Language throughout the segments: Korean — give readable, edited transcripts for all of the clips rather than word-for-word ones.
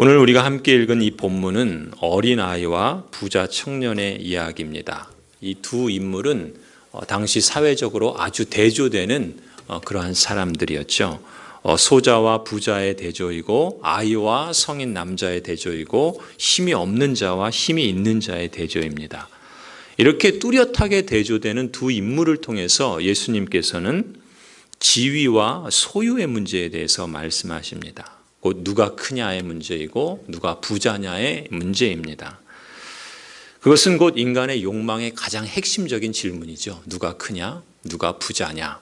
오늘 우리가 함께 읽은 이 본문은 어린아이와 부자 청년의 이야기입니다. 이 두 인물은 당시 사회적으로 아주 대조되는 그러한 사람들이었죠. 소자와 부자의 대조이고 아이와 성인 남자의 대조이고 힘이 없는 자와 힘이 있는 자의 대조입니다. 이렇게 뚜렷하게 대조되는 두 인물을 통해서 예수님께서는 지위와 소유의 문제에 대해서 말씀하십니다. 곧 누가 크냐의 문제이고 누가 부자냐의 문제입니다. 그것은 곧 인간의 욕망의 가장 핵심적인 질문이죠. 누가 크냐? 누가 부자냐?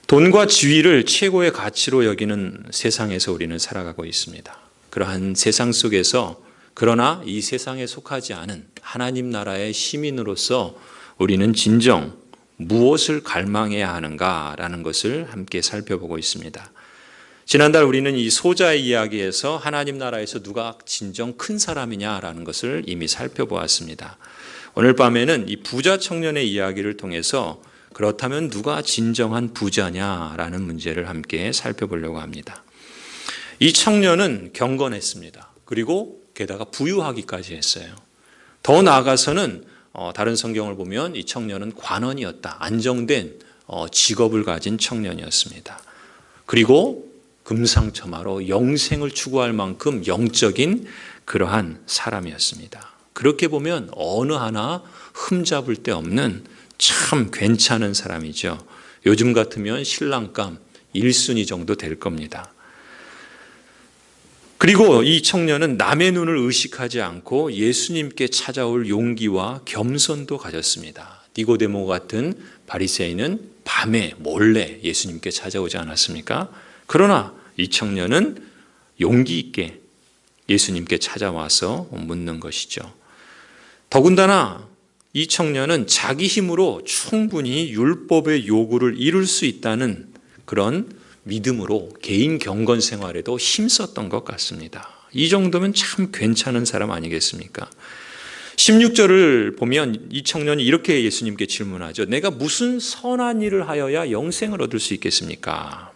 돈과 지위를 최고의 가치로 여기는 세상에서 우리는 살아가고 있습니다. 그러한 세상 속에서 그러나 이 세상에 속하지 않은 하나님 나라의 시민으로서 우리는 진정 무엇을 갈망해야 하는가라는 것을 함께 살펴보고 있습니다. 지난달 우리는 이 소자의 이야기에서 하나님 나라에서 누가 진정 큰 사람이냐라는 것을 이미 살펴보았습니다. 오늘 밤에는 이 부자 청년의 이야기를 통해서 그렇다면 누가 진정한 부자냐라는 문제를 함께 살펴보려고 합니다. 이 청년은 경건했습니다. 그리고 게다가 부유하기까지 했어요. 더 나아가서는 다른 성경을 보면 이 청년은 관원이었다. 안정된 직업을 가진 청년이었습니다. 그리고 금상첨화로 영생을 추구할 만큼 영적인 그러한 사람이었습니다. 그렇게 보면 어느 하나 흠잡을 데 없는 참 괜찮은 사람이죠. 요즘 같으면 신랑감 1순위 정도 될 겁니다. 그리고 이 청년은 남의 눈을 의식하지 않고 예수님께 찾아올 용기와 겸손도 가졌습니다. 니고데모 같은 바리새인은 밤에 몰래 예수님께 찾아오지 않았습니까? 그러나 이 청년은 용기 있게 예수님께 찾아와서 묻는 것이죠. 더군다나 이 청년은 자기 힘으로 충분히 율법의 요구를 이룰 수 있다는 그런 믿음으로 개인 경건 생활에도 힘썼던 것 같습니다. 이 정도면 참 괜찮은 사람 아니겠습니까? 16절을 보면 이 청년이 이렇게 예수님께 질문하죠. 내가 무슨 선한 일을 하여야 영생을 얻을 수 있겠습니까?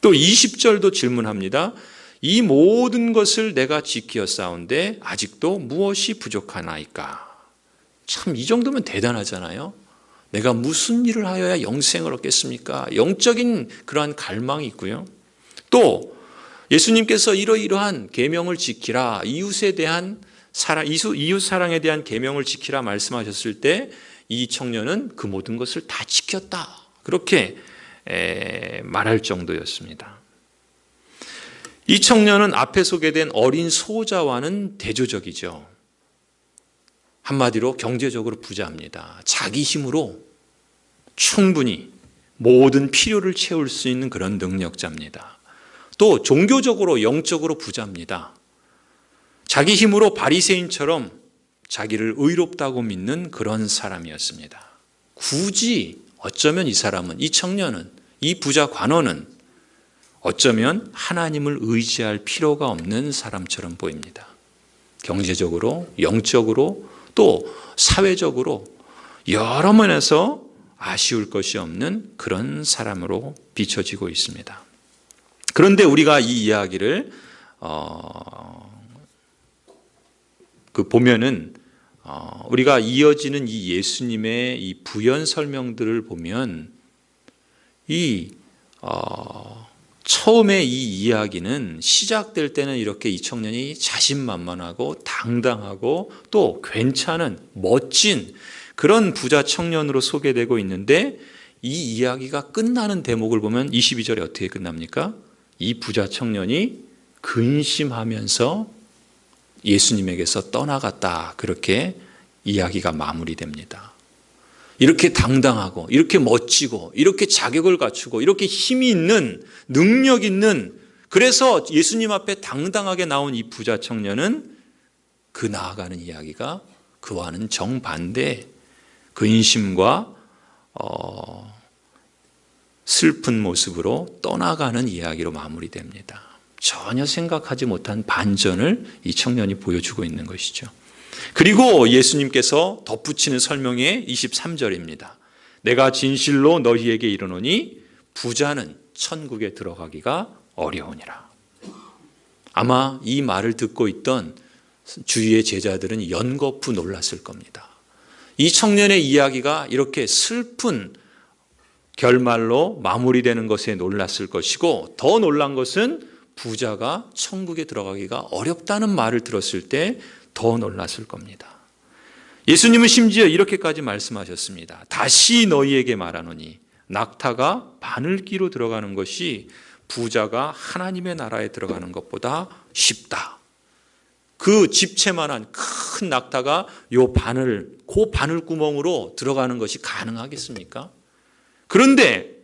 또 20절도 질문합니다. 이 모든 것을 내가 지키었사온데 아직도 무엇이 부족하나이까? 참 이 정도면 대단하잖아요. 내가 무슨 일을 하여야 영생을 얻겠습니까? 영적인 그러한 갈망이 있고요. 또 예수님께서 이러이러한 계명을 지키라, 이웃에 대한 사랑, 이웃 사랑에 대한 계명을 지키라 말씀하셨을 때 이 청년은 그 모든 것을 다 지켰다. 그렇게 말할 정도였습니다. 이 청년은 앞에 소개된 어린 소자와는 대조적이죠. 한마디로 경제적으로 부자입니다. 자기 힘으로 충분히 모든 필요를 채울 수 있는 그런 능력자입니다. 또 종교적으로 영적으로 부자입니다. 자기 힘으로 바리새인처럼 자기를 의롭다고 믿는 그런 사람이었습니다. 굳이 어쩌면 이 사람은, 이 청년은, 이 부자 관원은 어쩌면 하나님을 의지할 필요가 없는 사람처럼 보입니다. 경제적으로, 영적으로, 또 사회적으로 여러 면에서 아쉬울 것이 없는 그런 사람으로 비춰지고 있습니다. 그런데 우리가 이 이야기를 보면은 우리가 이어지는 이 예수님의 이 부연 설명들을 보면 처음에 이 이야기는 시작될 때는 이렇게 이 청년이 자신만만하고 당당하고 또 괜찮은 멋진 그런 부자 청년으로 소개되고 있는데 이 이야기가 끝나는 대목을 보면 22절에 어떻게 끝납니까? 이 부자 청년이 근심하면서 예수님에게서 떠나갔다. 그렇게 이야기가 마무리됩니다. 이렇게 당당하고 이렇게 멋지고 이렇게 자격을 갖추고 이렇게 힘이 있는 능력 있는 그래서 예수님 앞에 당당하게 나온 이 부자 청년은 그 나아가는 이야기가 그와는 정반대 근심과 슬픈 모습으로 떠나가는 이야기로 마무리됩니다. 전혀 생각하지 못한 반전을 이 청년이 보여주고 있는 것이죠. 그리고 예수님께서 덧붙이는 설명의 23절입니다. 내가 진실로 너희에게 이르노니 부자는 천국에 들어가기가 어려우니라. 아마 이 말을 듣고 있던 주위의 제자들은 연거푸 놀랐을 겁니다. 이 청년의 이야기가 이렇게 슬픈 결말로 마무리되는 것에 놀랐을 것이고, 더 놀란 것은 부자가 천국에 들어가기가 어렵다는 말을 들었을 때 더 놀랐을 겁니다. 예수님은 심지어 이렇게까지 말씀하셨습니다. 다시 너희에게 말하노니 낙타가 바늘기로 들어가는 것이 부자가 하나님의 나라에 들어가는 것보다 쉽다. 그 집채만한 큰 낙타가 그 바늘 구멍으로 들어가는 것이 가능하겠습니까? 그런데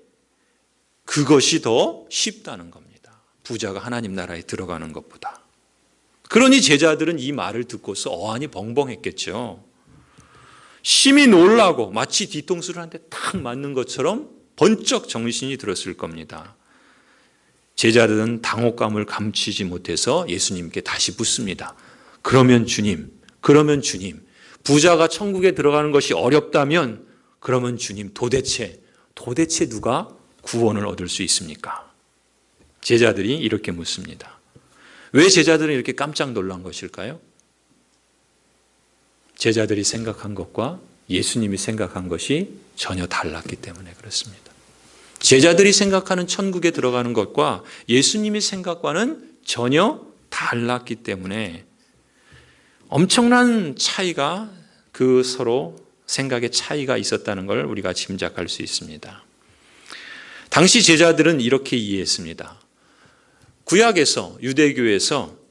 그것이 더 쉽다는 겁니다. 부자가 하나님 나라에 들어가는 것보다. 그러니 제자들은 이 말을 듣고서 어안이 벙벙했겠죠. 심히 놀라고 마치 뒤통수를 한 대 탁 맞는 것처럼 번쩍 정신이 들었을 겁니다. 제자들은 당혹감을 감추지 못해서 예수님께 다시 묻습니다. 그러면 주님, 부자가 천국에 들어가는 것이 어렵다면 그러면 주님, 도대체 누가 구원을 얻을 수 있습니까? 제자들이 이렇게 묻습니다. 왜 제자들은 이렇게 깜짝 놀란 것일까요? 제자들이 생각한 것과 예수님이 생각한 것이 전혀 달랐기 때문에 그렇습니다. 제자들이 생각하는 천국에 들어가는 것과 예수님의 생각과는 전혀 달랐기 때문에 엄청난 차이가, 그 서로 생각의 차이가 있었다는 걸 우리가 짐작할 수 있습니다. 당시 제자들은 이렇게 이해했습니다. 구약에서, 유대교에서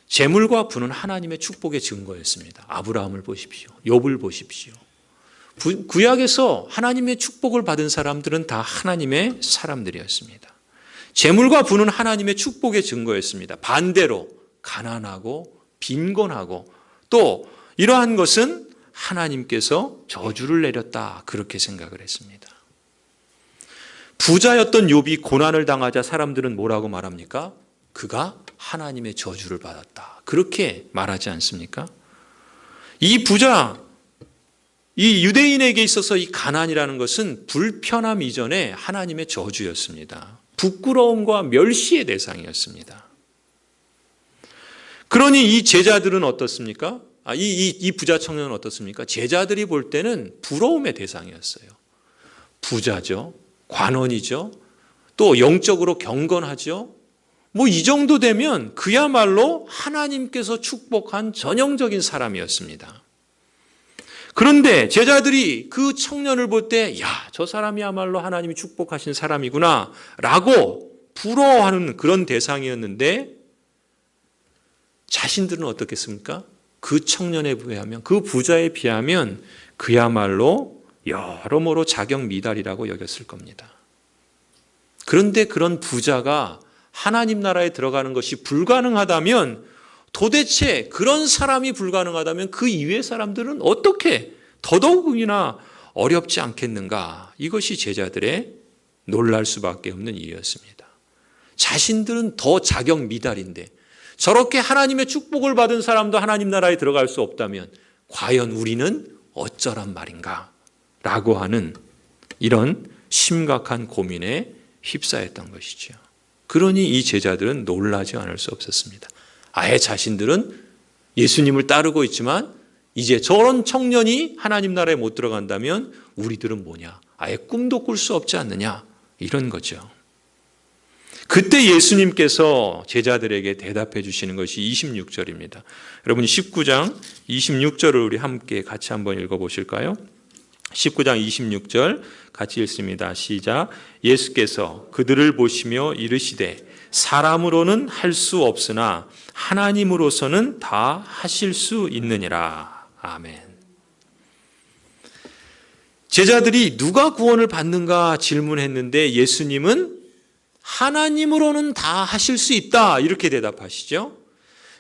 재물과 부는 하나님의 축복의 증거였습니다. 아브라함을 보십시오. 욥을 보십시오. 구약에서 하나님의 축복을 받은 사람들은 다 하나님의 사람들이었습니다. 재물과 부는 하나님의 축복의 증거였습니다. 반대로 가난하고 빈곤하고 또 이러한 것은 하나님께서 저주를 내렸다, 그렇게 생각을 했습니다. 부자였던 욥이 고난을 당하자 사람들은 뭐라고 말합니까? 그가 하나님의 저주를 받았다, 그렇게 말하지 않습니까? 이 부자, 이 유대인에게 있어서 이 가난이라는 것은 불편함 이전에 하나님의 저주였습니다. 부끄러움과 멸시의 대상이었습니다. 그러니 이 제자들은 어떻습니까? 이 부자 청년은 어떻습니까? 제자들이 볼 때는 부러움의 대상이었어요. 부자죠. 관원이죠. 또 영적으로 경건하죠. 뭐 이 정도 되면 그야말로 하나님께서 축복한 전형적인 사람이었습니다. 그런데 제자들이 그 청년을 볼 때, 야, 저 사람이야말로 하나님이 축복하신 사람이구나 라고 부러워하는 그런 대상이었는데, 자신들은 어떻겠습니까? 그 청년에 비하면, 그 부자에 비하면 그야말로 여러모로 자격미달이라고 여겼을 겁니다. 그런데 그런 부자가 하나님 나라에 들어가는 것이 불가능하다면, 도대체 그런 사람이 불가능하다면 그 이외의 사람들은 어떻게 더더욱이나 어렵지 않겠는가? 이것이 제자들의 놀랄 수밖에 없는 이유였습니다. 자신들은 더 자격미달인데 저렇게 하나님의 축복을 받은 사람도 하나님 나라에 들어갈 수 없다면 과연 우리는 어쩌란 말인가? 라고 하는 이런 심각한 고민에 휩싸였던 것이죠. 그러니 이 제자들은 놀라지 않을 수 없었습니다. 아예 자신들은 예수님을 따르고 있지만 이제 저런 청년이 하나님 나라에 못 들어간다면 우리들은 뭐냐? 아예 꿈도 꿀 수 없지 않느냐? 이런 거죠. 그때 예수님께서 제자들에게 대답해 주시는 것이 26절입니다. 여러분 19장 26절을 우리 함께 같이 한번 읽어보실까요? 19장 26절 같이 읽습니다. 시작. 예수께서 그들을 보시며 이르시되 사람으로는 할 수 없으나 하나님으로서는 다 하실 수 있느니라. 아멘. 제자들이 누가 구원을 받는가 질문했는데 예수님은 하나님으로는 다 하실 수 있다, 이렇게 대답하시죠.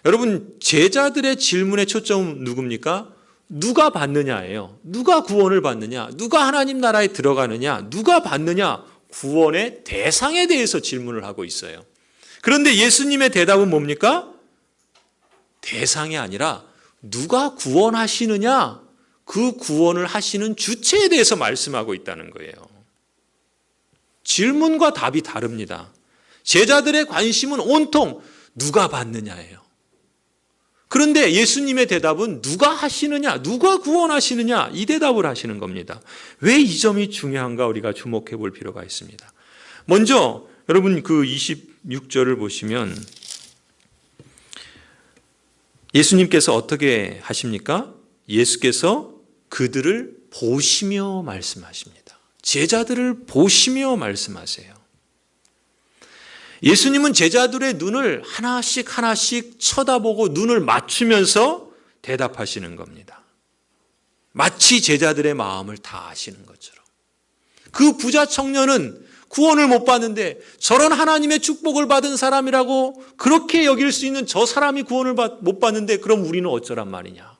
여러분, 제자들의 질문의 초점은 누굽니까? 누가 받느냐예요. 누가 구원을 받느냐, 누가 하나님 나라에 들어가느냐, 누가 받느냐, 구원의 대상에 대해서 질문을 하고 있어요. 그런데 예수님의 대답은 뭡니까? 대상이 아니라 누가 구원하시느냐, 그 구원을 하시는 주체에 대해서 말씀하고 있다는 거예요. 질문과 답이 다릅니다. 제자들의 관심은 온통 누가 받느냐예요. 그런데 예수님의 대답은 누가 하시느냐, 누가 구원하시느냐, 이 대답을 하시는 겁니다. 왜 이 점이 중요한가 우리가 주목해 볼 필요가 있습니다. 먼저 여러분 그 26절을 보시면 예수님께서 어떻게 하십니까? 예수께서 그들을 보시며 말씀하십니다. 제자들을 보시며 말씀하세요. 예수님은 제자들의 눈을 하나씩 하나씩 쳐다보고 눈을 맞추면서 대답하시는 겁니다. 마치 제자들의 마음을 다 아시는 것처럼. 그 부자 청년은 구원을 못 받는데 저런 하나님의 축복을 받은 사람이라고 그렇게 여길 수 있는 저 사람이 구원을 못 받는데 그럼 우리는 어쩌란 말이냐.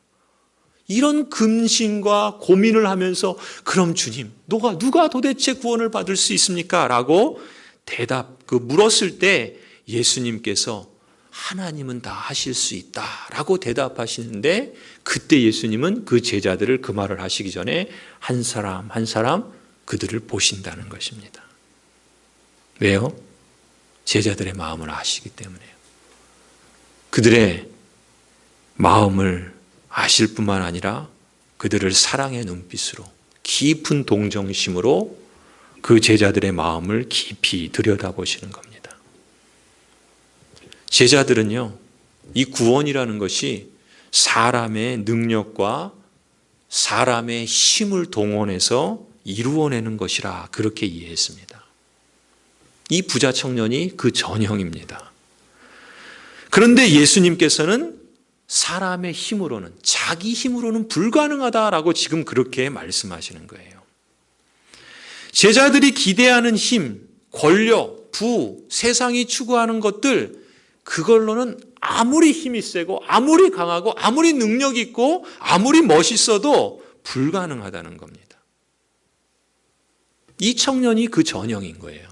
이런 근심과 고민을 하면서 그럼 주님, 누가 도대체 구원을 받을 수 있습니까? 라고 물었을 때 예수님께서 하나님은 다 하실 수 있다라고 대답하시는데 그때 예수님은 그 제자들을 그 말을 하시기 전에 한 사람 한 사람 그들을 보신다는 것입니다. 왜요? 제자들의 마음을 아시기 때문에요. 그들의 마음을 아실 뿐만 아니라 그들을 사랑의 눈빛으로 깊은 동정심으로 그 제자들의 마음을 깊이 들여다보시는 겁니다. 제자들은요, 이 구원이라는 것이 사람의 능력과 사람의 힘을 동원해서 이루어내는 것이라 그렇게 이해했습니다. 이 부자 청년이 그 전형입니다. 그런데 예수님께서는 사람의 힘으로는, 자기 힘으로는 불가능하다라고 지금 그렇게 말씀하시는 거예요. 제자들이 기대하는 힘, 권력, 부, 세상이 추구하는 것들, 그걸로는 아무리 힘이 세고 아무리 강하고 아무리 능력 있고 아무리 멋있어도 불가능하다는 겁니다. 이 청년이 그 전형인 거예요.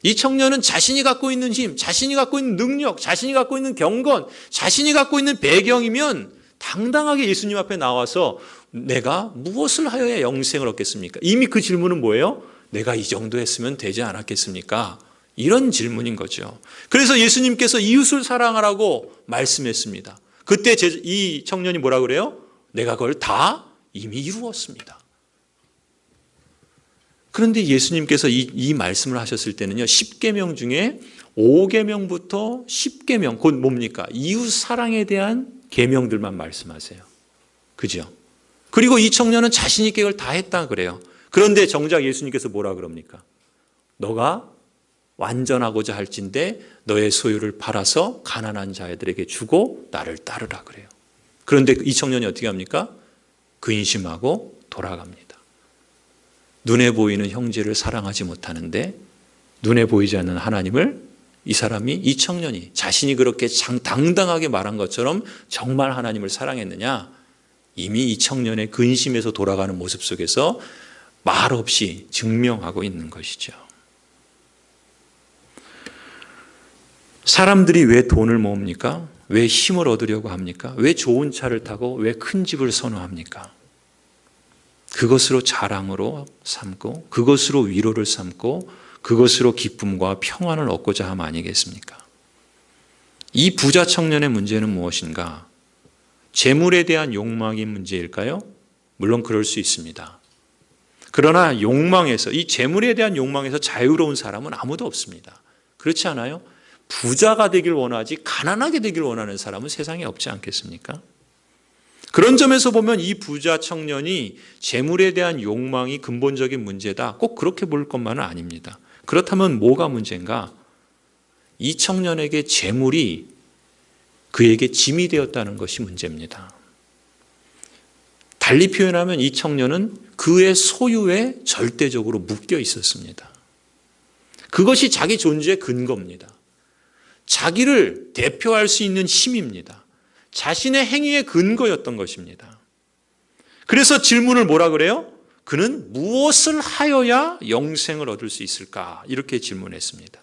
이 청년은 자신이 갖고 있는 힘, 자신이 갖고 있는 능력, 자신이 갖고 있는 경건, 자신이 갖고 있는 배경이면 당당하게 예수님 앞에 나와서 내가 무엇을 하여야 영생을 얻겠습니까? 이미 그 질문은 뭐예요? 내가 이 정도 했으면 되지 않았겠습니까? 이런 질문인 거죠. 그래서 예수님께서 이웃을 사랑하라고 말씀했습니다. 그때 이 청년이 뭐라 그래요? 내가 그걸 다 이미 이루었습니다. 그런데 예수님께서 이 말씀을 하셨을 때는요, 10계명 중에 5계명부터 10계명, 곧 뭡니까? 이웃 사랑에 대한 계명들만 말씀하세요. 그죠? 그리고 이 청년은 자신 있게 그걸 다 했다 그래요. 그런데 정작 예수님께서 뭐라 그럽니까? 너가 완전하고자 할진대 너의 소유를 팔아서 가난한 자들에게 주고 나를 따르라 그래요. 그런데 이 청년이 어떻게 합니까? 근심하고 돌아갑니다. 눈에 보이는 형제를 사랑하지 못하는데 눈에 보이지 않는 하나님을 이 청년이 자신이 그렇게 당당하게 말한 것처럼 정말 하나님을 사랑했느냐? 이미 이 청년의 근심에서 돌아가는 모습 속에서 말없이 증명하고 있는 것이죠. 사람들이 왜 돈을 모읍니까? 왜 힘을 얻으려고 합니까? 왜 좋은 차를 타고 왜 큰 집을 선호합니까? 그것으로 자랑으로 삼고 그것으로 위로를 삼고 그것으로 기쁨과 평안을 얻고자 함 아니겠습니까? 이 부자 청년의 문제는 무엇인가? 재물에 대한 욕망이 문제일까요? 물론 그럴 수 있습니다. 그러나 이 재물에 대한 욕망에서 자유로운 사람은 아무도 없습니다. 그렇지 않아요? 부자가 되길 원하지 가난하게 되길 원하는 사람은 세상에 없지 않겠습니까? 그런 점에서 보면 이 부자 청년이 재물에 대한 욕망이 근본적인 문제다. 꼭 그렇게 볼 것만은 아닙니다. 그렇다면 뭐가 문제인가? 이 청년에게 재물이 그에게 짐이 되었다는 것이 문제입니다. 달리 표현하면 이 청년은 그의 소유에 절대적으로 묶여 있었습니다. 그것이 자기 존재의 근거입니다. 자기를 대표할 수 있는 힘입니다. 자신의 행위의 근거였던 것입니다. 그래서 질문을 뭐라 그래요? 그는 무엇을 하여야 영생을 얻을 수 있을까? 이렇게 질문했습니다.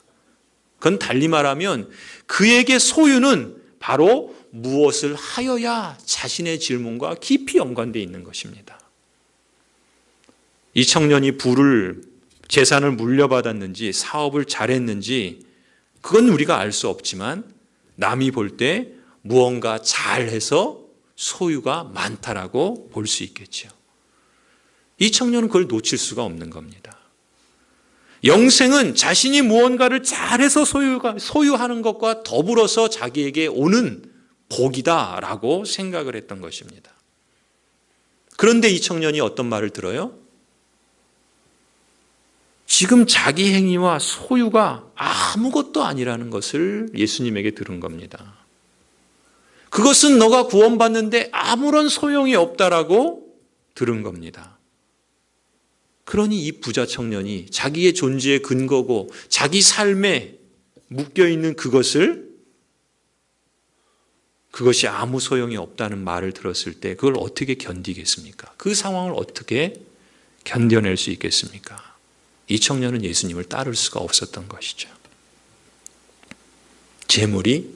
그건 달리 말하면 그에게 소유는 바로 무엇을 하여야 자신의 질문과 깊이 연관되어 있는 것입니다. 이 청년이 재산을 물려받았는지 사업을 잘했는지 그건 우리가 알 수 없지만 남이 볼 때 무언가 잘해서 소유가 많다라고 볼 수 있겠죠. 이 청년은 그걸 놓칠 수가 없는 겁니다. 영생은 자신이 무언가를 잘해서 소유하는 것과 더불어서 자기에게 오는 복이다라고 생각을 했던 것입니다. 그런데 이 청년이 어떤 말을 들어요? 지금 자기 행위와 소유가 아무것도 아니라는 것을 예수님에게 들은 겁니다. 그것은 너가 구원받는데 아무런 소용이 없다라고 들은 겁니다. 그러니 이 부자 청년이 자기의 존재의 근거고 자기 삶에 묶여있는 그것이 아무 소용이 없다는 말을 들었을 때 그걸 어떻게 견디겠습니까? 그 상황을 어떻게 견뎌낼 수 있겠습니까? 이 청년은 예수님을 따를 수가 없었던 것이죠. 재물이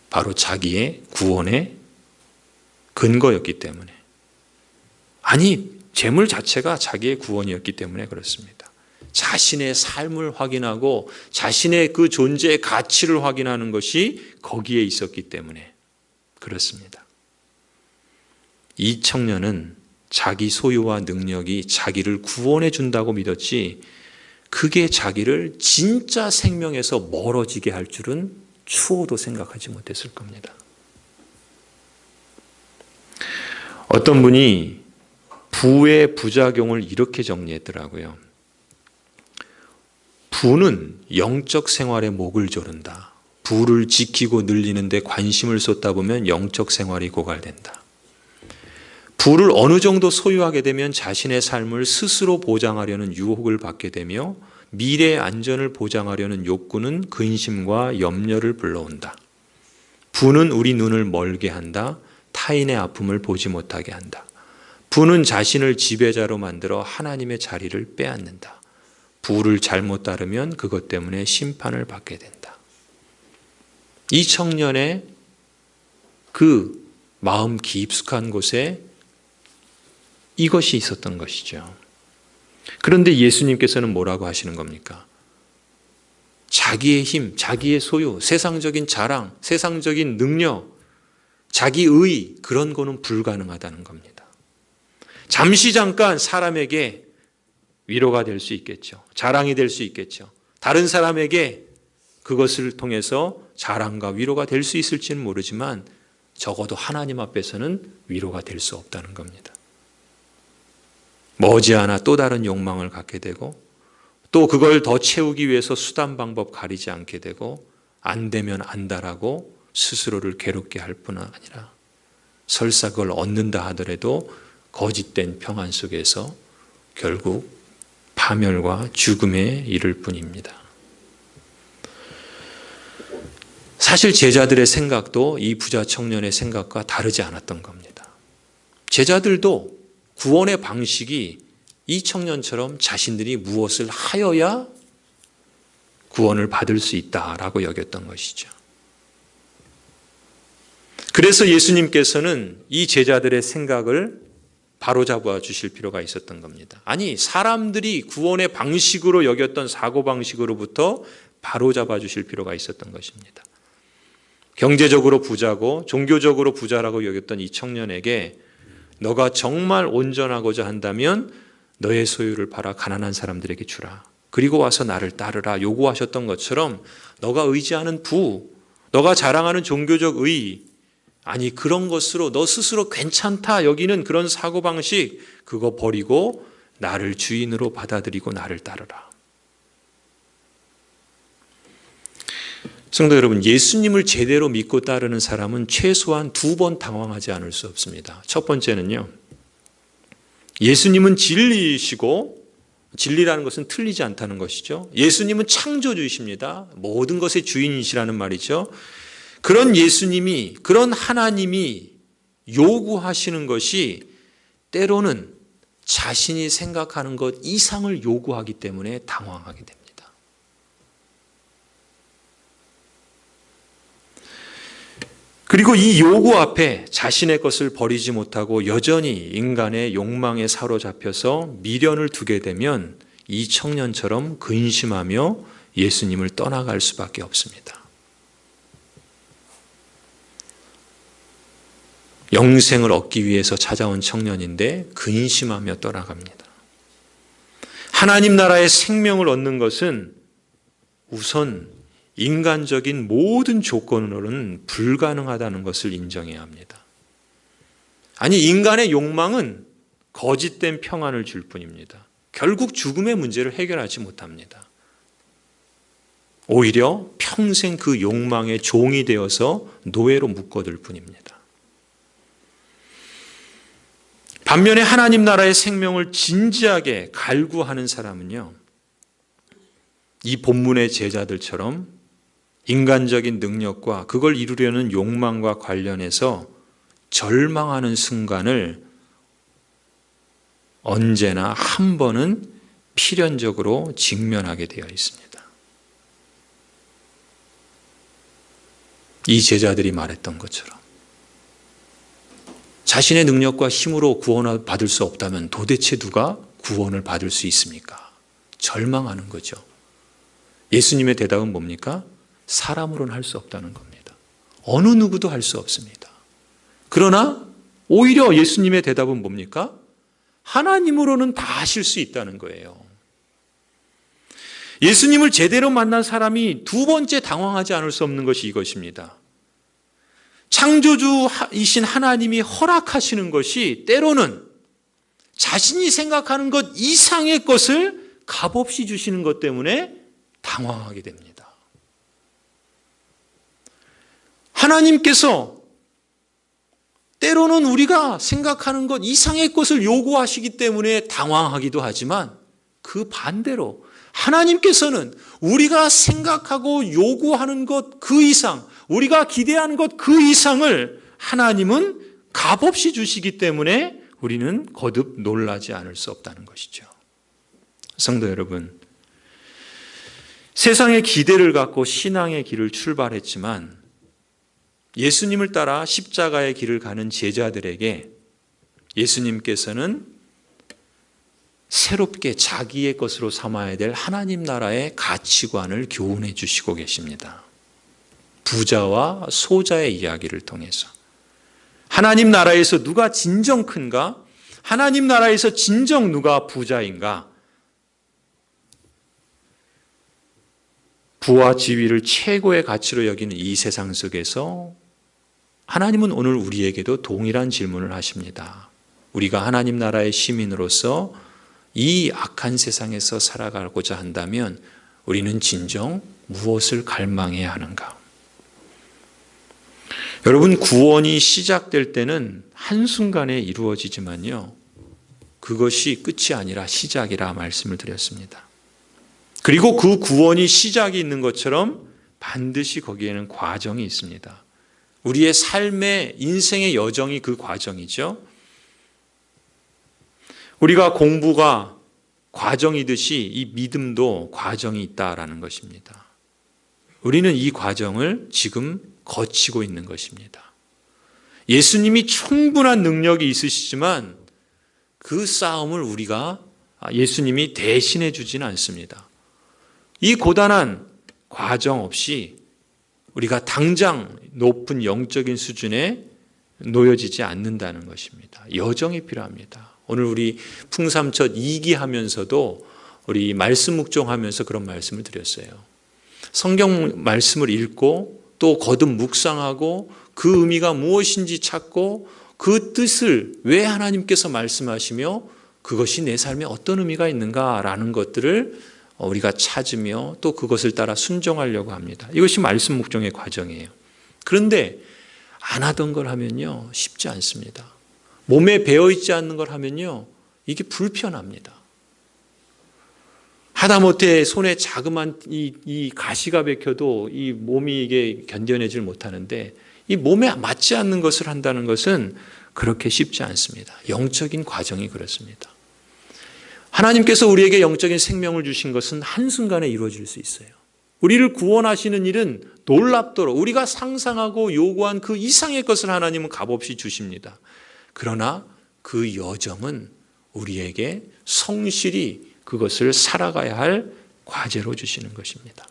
바로 자기의 구원의 근거였기 때문에, 아니 재물 자체가 자기의 구원이었기 때문에 그렇습니다. 자신의 삶을 확인하고 자신의 그 존재의 가치를 확인하는 것이 거기에 있었기 때문에 그렇습니다. 이 청년은 자기 소유와 능력이 자기를 구원해 준다고 믿었지 그게 자기를 진짜 생명에서 멀어지게 할 줄은 추호도 생각하지 못했을 겁니다. 어떤 분이 부의 부작용을 이렇게 정리했더라고요. 부는 영적 생활에 목을 조른다. 부를 지키고 늘리는 데 관심을 쏟다 보면 영적 생활이 고갈된다. 부를 어느 정도 소유하게 되면 자신의 삶을 스스로 보장하려는 유혹을 받게 되며 미래의 안전을 보장하려는 욕구는 근심과 염려를 불러온다. 부는 우리 눈을 멀게 한다. 타인의 아픔을 보지 못하게 한다. 부는 자신을 지배자로 만들어 하나님의 자리를 빼앗는다. 부를 잘못 따르면 그것 때문에 심판을 받게 된다. 이 청년의 그 마음 깊숙한 곳에 이것이 있었던 것이죠. 그런데 예수님께서는 뭐라고 하시는 겁니까? 자기의 힘, 자기의 소유, 세상적인 자랑, 세상적인 능력, 자기의 그런 거는 불가능하다는 겁니다. 잠시 잠깐 사람에게 위로가 될 수 있겠죠. 자랑이 될 수 있겠죠. 다른 사람에게 그것을 통해서 자랑과 위로가 될 수 있을지는 모르지만 적어도 하나님 앞에서는 위로가 될 수 없다는 겁니다. 머지않아 또 다른 욕망을 갖게 되고 또 그걸 더 채우기 위해서 수단 방법 가리지 않게 되고 안 되면 안다라고 스스로를 괴롭게 할 뿐 아니라 설사 그걸 얻는다 하더라도 거짓된 평안 속에서 결국 파멸과 죽음에 이를 뿐입니다. 사실 제자들의 생각도 이 부자 청년의 생각과 다르지 않았던 겁니다. 제자들도 구원의 방식이 이 청년처럼 자신들이 무엇을 하여야 구원을 받을 수 있다라고 여겼던 것이죠. 그래서 예수님께서는 이 제자들의 생각을 바로잡아 주실 필요가 있었던 겁니다. 아니, 사람들이 구원의 방식으로 여겼던 사고방식으로부터 바로잡아 주실 필요가 있었던 것입니다. 경제적으로 부자고 종교적으로 부자라고 여겼던 이 청년에게 너가 정말 온전하고자 한다면 너의 소유를 팔아 가난한 사람들에게 주라. 그리고 와서 나를 따르라 요구하셨던 것처럼 너가 의지하는 부, 너가 자랑하는 종교적 의, 아니 그런 것으로 너 스스로 괜찮다 여기는 그런 사고방식 그거 버리고 나를 주인으로 받아들이고 나를 따르라. 성도 여러분, 예수님을 제대로 믿고 따르는 사람은 최소한 2번 당황하지 않을 수 없습니다. 첫 번째는요, 예수님은 진리이시고 진리라는 것은 틀리지 않다는 것이죠. 예수님은 창조주이십니다. 모든 것의 주인이시라는 말이죠. 그런 예수님이, 그런 하나님이 요구하시는 것이 때로는 자신이 생각하는 것 이상을 요구하기 때문에 당황하게 됩니다. 그리고 이 요구 앞에 자신의 것을 버리지 못하고 여전히 인간의 욕망에 사로잡혀서 미련을 두게 되면 이 청년처럼 근심하며 예수님을 떠나갈 수밖에 없습니다. 영생을 얻기 위해서 찾아온 청년인데 근심하며 떠나갑니다. 하나님 나라의 생명을 얻는 것은 우선 인간적인 모든 조건으로는 불가능하다는 것을 인정해야 합니다. 아니, 인간의 욕망은 거짓된 평안을 줄 뿐입니다. 결국 죽음의 문제를 해결하지 못합니다. 오히려 평생 그 욕망의 종이 되어서 노예로 묶어둘 뿐입니다. 반면에 하나님 나라의 생명을 진지하게 갈구하는 사람은요, 이 본문의 제자들처럼 인간적인 능력과 그걸 이루려는 욕망과 관련해서 절망하는 순간을 언제나 한 번은 필연적으로 직면하게 되어 있습니다. 이 제자들이 말했던 것처럼 자신의 능력과 힘으로 구원을 받을 수 없다면 도대체 누가 구원을 받을 수 있습니까? 절망하는 거죠. 예수님의 대답은 뭡니까? 사람으로는 할 수 없다는 겁니다. 어느 누구도 할 수 없습니다. 그러나 오히려 예수님의 대답은 뭡니까? 하나님으로는 다 하실 수 있다는 거예요. 예수님을 제대로 만난 사람이 두 번째 당황하지 않을 수 없는 것이 이것입니다. 창조주이신 하나님이 허락하시는 것이 때로는 자신이 생각하는 것 이상의 것을 값없이 주시는 것 때문에 당황하게 됩니다. 하나님께서 때로는 우리가 생각하는 것 이상의 것을 요구하시기 때문에 당황하기도 하지만 그 반대로 하나님께서는 우리가 생각하고 요구하는 것 그 이상, 우리가 기대하는 것 그 이상을 하나님은 값없이 주시기 때문에 우리는 거듭 놀라지 않을 수 없다는 것이죠. 성도 여러분, 세상의 기대를 갖고 신앙의 길을 출발했지만 예수님을 따라 십자가의 길을 가는 제자들에게 예수님께서는 새롭게 자기의 것으로 삼아야 될 하나님 나라의 가치관을 교훈해 주시고 계십니다. 부자와 소자의 이야기를 통해서 하나님 나라에서 누가 진정 큰가? 하나님 나라에서 진정 누가 부자인가? 부와 지위를 최고의 가치로 여기는 이 세상 속에서 하나님은 오늘 우리에게도 동일한 질문을 하십니다. 우리가 하나님 나라의 시민으로서 이 악한 세상에서 살아가고자 한다면 우리는 진정 무엇을 갈망해야 하는가? 여러분, 구원이 시작될 때는 한순간에 이루어지지만요, 그것이 끝이 아니라 시작이라 말씀을 드렸습니다. 그리고 그 구원이 시작이 있는 것처럼 반드시 거기에는 과정이 있습니다. 우리의 삶의 인생의 여정이 그 과정이죠. 우리가 공부가 과정이듯이 이 믿음도 과정이 있다라는 것입니다. 우리는 이 과정을 지금 거치고 있는 것입니다. 예수님이 충분한 능력이 있으시지만 그 싸움을 예수님이 대신해 주지는 않습니다. 이 고단한 과정 없이 우리가 당장 높은 영적인 수준에 놓여지지 않는다는 것입니다. 여정이 필요합니다. 오늘 우리 풍삼첫 2기 하면서도 우리 말씀 묵종하면서 그런 말씀을 드렸어요. 성경 말씀을 읽고 또 거듭 묵상하고 그 의미가 무엇인지 찾고 그 뜻을 왜 하나님께서 말씀하시며 그것이 내 삶에 어떤 의미가 있는가라는 것들을 우리가 찾으며 또 그것을 따라 순종하려고 합니다. 이것이 말씀 묵종의 과정이에요. 그런데 안 하던 걸 하면요, 쉽지 않습니다. 몸에 배어있지 않는 걸 하면요, 이게 불편합니다. 하다못해 손에 자그만 이 가시가 박혀도 이 몸이 이게 견뎌내질 못하는데 이 몸에 맞지 않는 것을 한다는 것은 그렇게 쉽지 않습니다. 영적인 과정이 그렇습니다. 하나님께서 우리에게 영적인 생명을 주신 것은 한순간에 이루어질 수 있어요. 우리를 구원하시는 일은 놀랍도록 우리가 상상하고 요구한 그 이상의 것을 하나님은 값없이 주십니다. 그러나 그 여정은 우리에게 성실히 그것을 살아가야 할 과제로 주시는 것입니다.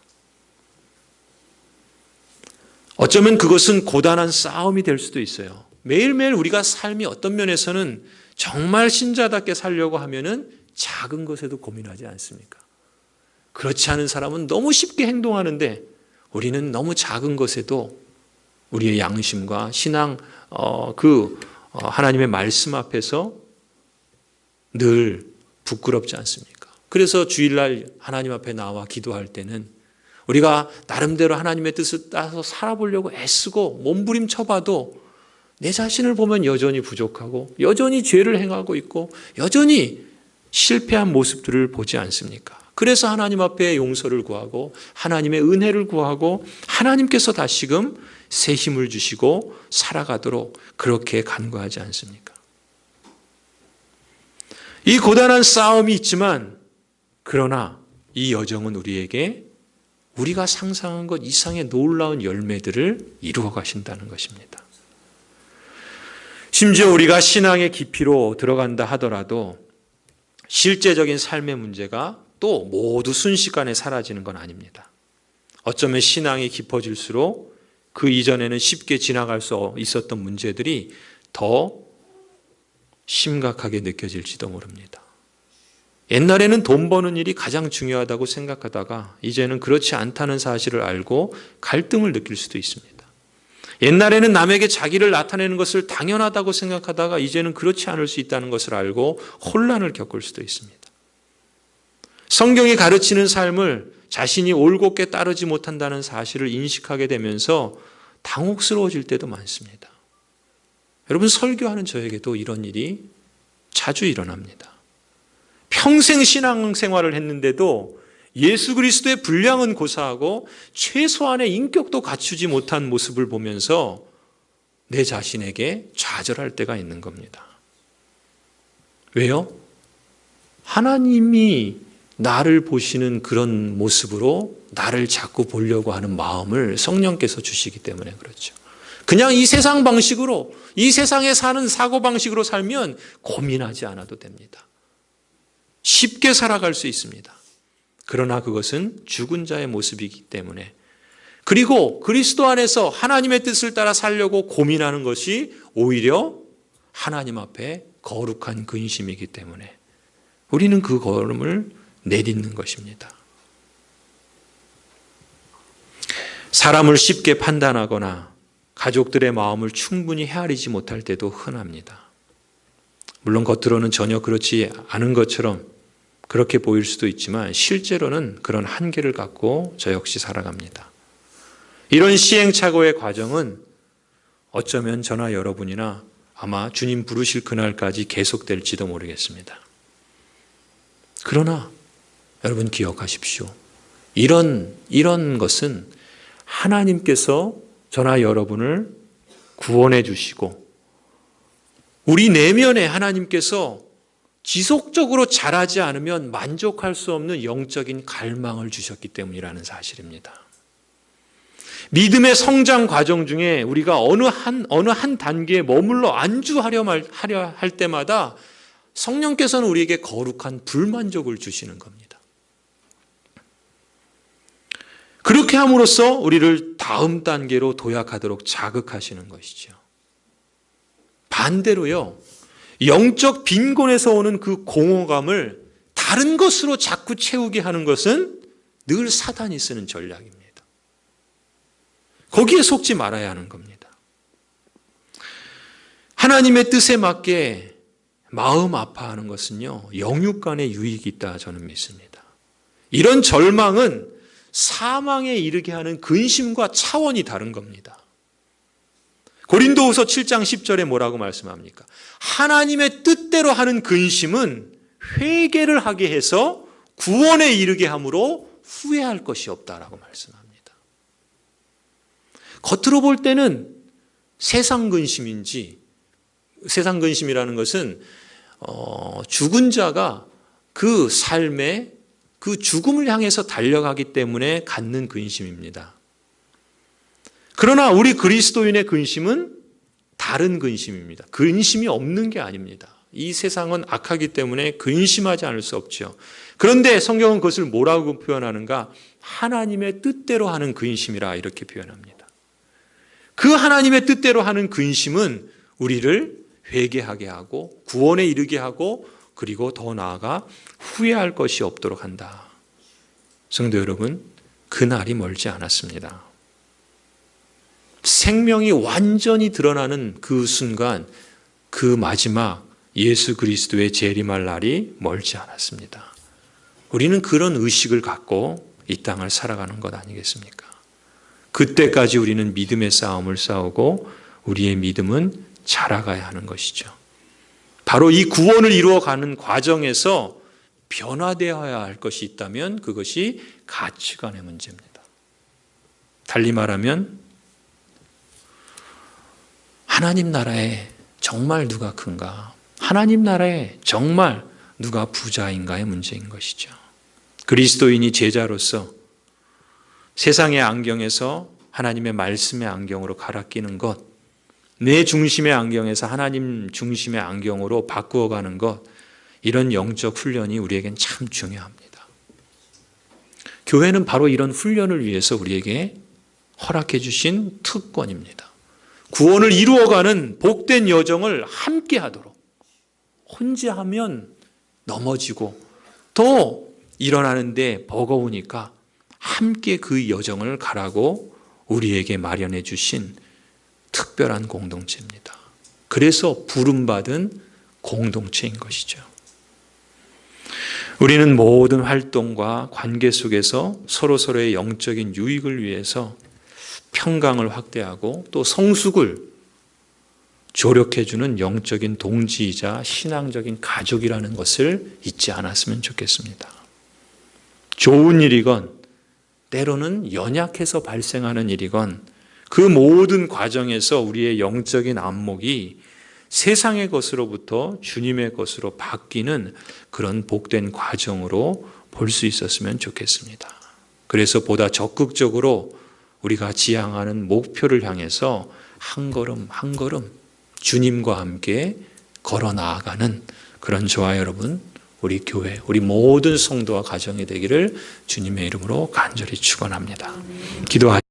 어쩌면 그것은 고단한 싸움이 될 수도 있어요. 매일매일 우리가 삶이 어떤 면에서는 정말 신자답게 살려고 하면은 작은 것에도 고민하지 않습니까? 그렇지 않은 사람은 너무 쉽게 행동하는데 우리는 너무 작은 것에도 우리의 양심과 신앙, 하나님의 말씀 앞에서 늘 부끄럽지 않습니까? 그래서 주일날 하나님 앞에 나와 기도할 때는 우리가 나름대로 하나님의 뜻을 따라서 살아보려고 애쓰고 몸부림쳐봐도 내 자신을 보면 여전히 부족하고 여전히 죄를 행하고 있고 여전히 실패한 모습들을 보지 않습니까? 그래서 하나님 앞에 용서를 구하고 하나님의 은혜를 구하고 하나님께서 다시금 새 힘을 주시고 살아가도록 그렇게 간구하지 않습니까? 이 고단한 싸움이 있지만 그러나 이 여정은 우리에게 우리가 상상한 것 이상의 놀라운 열매들을 이루어 가신다는 것입니다. 심지어 우리가 신앙의 깊이로 들어간다 하더라도 실제적인 삶의 문제가 또 모두 순식간에 사라지는 건 아닙니다. 어쩌면 신앙이 깊어질수록 그 이전에는 쉽게 지나갈 수 있었던 문제들이 더 심각하게 느껴질지도 모릅니다. 옛날에는 돈 버는 일이 가장 중요하다고 생각하다가 이제는 그렇지 않다는 사실을 알고 갈등을 느낄 수도 있습니다. 옛날에는 남에게 자기를 나타내는 것을 당연하다고 생각하다가 이제는 그렇지 않을 수 있다는 것을 알고 혼란을 겪을 수도 있습니다. 성경이 가르치는 삶을 자신이 올곧게 따르지 못한다는 사실을 인식하게 되면서 당혹스러워질 때도 많습니다. 여러분, 설교하는 저에게도 이런 일이 자주 일어납니다. 평생 신앙생활을 했는데도 예수 그리스도의 분량은 고사하고 최소한의 인격도 갖추지 못한 모습을 보면서 내 자신에게 좌절할 때가 있는 겁니다. 왜요? 하나님이 나를 보시는 그런 모습으로 나를 자꾸 보려고 하는 마음을 성령께서 주시기 때문에 그렇죠. 그냥 이 세상 방식으로, 이 세상에 사는 사고방식으로 살면 고민하지 않아도 됩니다. 쉽게 살아갈 수 있습니다. 그러나 그것은 죽은 자의 모습이기 때문에, 그리고 그리스도 안에서 하나님의 뜻을 따라 살려고 고민하는 것이 오히려 하나님 앞에 거룩한 근심이기 때문에 우리는 그 걸음을 내딛는 것입니다. 사람을 쉽게 판단하거나 가족들의 마음을 충분히 헤아리지 못할 때도 흔합니다. 물론 겉으로는 전혀 그렇지 않은 것처럼 그렇게 보일 수도 있지만 실제로는 그런 한계를 갖고 저 역시 살아갑니다. 이런 시행착오의 과정은 어쩌면 저나 여러분이나 아마 주님 부르실 그날까지 계속될지도 모르겠습니다. 그러나 여러분 기억하십시오. 이런 것은 하나님께서 저나 여러분을 구원해 주시고 우리 내면에 하나님께서 지속적으로 자라지 않으면 만족할 수 없는 영적인 갈망을 주셨기 때문이라는 사실입니다. 믿음의 성장 과정 중에 우리가 어느 한 단계에 머물러 안주하려 할 때마다 성령께서는 우리에게 거룩한 불만족을 주시는 겁니다. 그렇게 함으로써 우리를 다음 단계로 도약하도록 자극하시는 것이죠. 반대로요, 영적 빈곤에서 오는 그 공허감을 다른 것으로 자꾸 채우게 하는 것은 늘 사단이 쓰는 전략입니다. 거기에 속지 말아야 하는 겁니다. 하나님의 뜻에 맞게 마음 아파하는 것은요, 영육간의 유익이 있다 저는 믿습니다. 이런 절망은 사망에 이르게 하는 근심과 차원이 다른 겁니다. 고린도후서 7장 10절에 뭐라고 말씀합니까? 하나님의 뜻대로 하는 근심은 회개를 하게 해서 구원에 이르게 함으로 후회할 것이 없다라고 말씀합니다. 겉으로 볼 때는 세상 근심인지, 세상 근심이라는 것은 죽은 자가 그 삶에 그 죽음을 향해서 달려가기 때문에 갖는 근심입니다. 그러나 우리 그리스도인의 근심은 다른 근심입니다. 근심이 없는 게 아닙니다. 이 세상은 악하기 때문에 근심하지 않을 수 없죠. 그런데 성경은 그것을 뭐라고 표현하는가? 하나님의 뜻대로 하는 근심이라 이렇게 표현합니다. 그 하나님의 뜻대로 하는 근심은 우리를 회개하게 하고 구원에 이르게 하고 그리고 더 나아가 후회할 것이 없도록 한다. 성도 여러분, 그날이 멀지 않았습니다. 생명이 완전히 드러나는 그 순간, 그 마지막 예수 그리스도의 재림할 날이 멀지 않았습니다. 우리는 그런 의식을 갖고 이 땅을 살아가는 것 아니겠습니까? 그때까지 우리는 믿음의 싸움을 싸우고 우리의 믿음은 자라가야 하는 것이죠. 바로 이 구원을 이루어가는 과정에서 변화되어야 할 것이 있다면 그것이 가치관의 문제입니다. 달리 말하면 하나님 나라에 정말 누가 큰가? 하나님 나라에 정말 누가 부자인가의 문제인 것이죠. 그리스도인이 제자로서 세상의 안경에서 하나님의 말씀의 안경으로 갈아 끼는 것, 내 중심의 안경에서 하나님 중심의 안경으로 바꾸어가는 것, 이런 영적 훈련이 우리에겐 참 중요합니다. 교회는 바로 이런 훈련을 위해서 우리에게 허락해 주신 특권입니다. 구원을 이루어가는 복된 여정을 함께 하도록. 혼자 하면 넘어지고 또 일어나는데 버거우니까 함께 그 여정을 가라고 우리에게 마련해 주신 특별한 공동체입니다. 그래서 부름받은 공동체인 것이죠. 우리는 모든 활동과 관계 속에서 서로서로의 영적인 유익을 위해서 평강을 확대하고 또 성숙을 조력해주는 영적인 동지이자 신앙적인 가족이라는 것을 잊지 않았으면 좋겠습니다. 좋은 일이건 때로는 연약해서 발생하는 일이건 그 모든 과정에서 우리의 영적인 안목이 세상의 것으로부터 주님의 것으로 바뀌는 그런 복된 과정으로 볼 수 있었으면 좋겠습니다. 그래서 보다 적극적으로 우리가 지향하는 목표를 향해서 한 걸음 한 걸음 주님과 함께 걸어 나아가는 그런 저와 여러분, 우리 교회, 우리 모든 성도와 가정이 되기를 주님의 이름으로 간절히 축원합니다. 기도하시겠습니다.